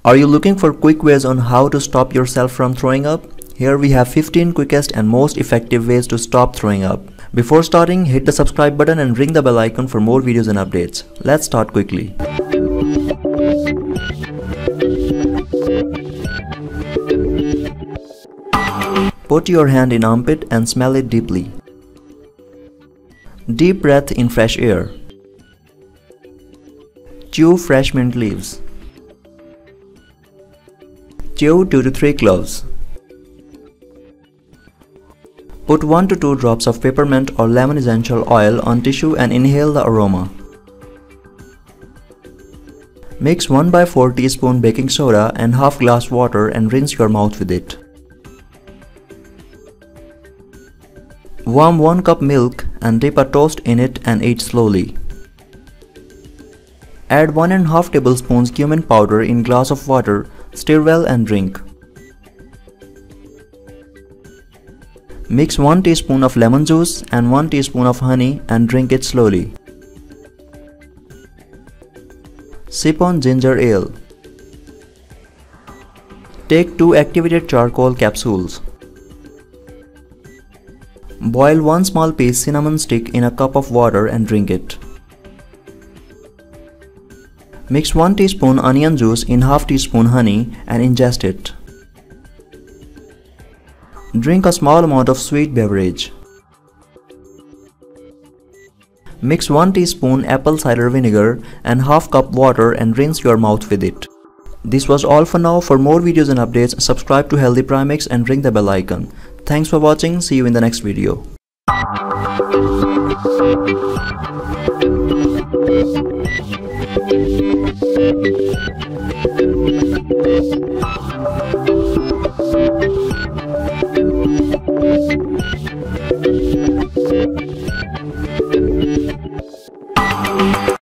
Are you looking for quick ways on how to stop yourself from throwing up? Here we have 15 quickest and most effective ways to stop throwing up. Before starting, hit the subscribe button and ring the bell icon for more videos and updates. Let's start quickly. Put your hand in armpit and smell it deeply. Deep breath in fresh air. Chew fresh mint leaves. Chew 2 to 3 cloves. Put 1 to 2 drops of peppermint or lemon essential oil on tissue and inhale the aroma. Mix 1/4 teaspoon baking soda and half glass water and rinse your mouth with it. Warm 1 cup milk and dip a toast in it and eat slowly. Add 1½ tablespoons cumin powder in glass of water, stir well and drink. Mix 1 teaspoon of lemon juice and 1 teaspoon of honey and drink it slowly. Sip on ginger ale. Take 2 activated charcoal capsules. Boil 1 small piece cinnamon stick in a cup of water and drink it. Mix 1 teaspoon onion juice in half teaspoon honey and ingest it. Drink a small amount of sweet beverage. Mix 1 teaspoon apple cider vinegar and half cup water and rinse your mouth with it. This was all for now. For more videos and updates, subscribe to Healthy Primix and ring the bell icon. Thanks for watching. See you in the next video.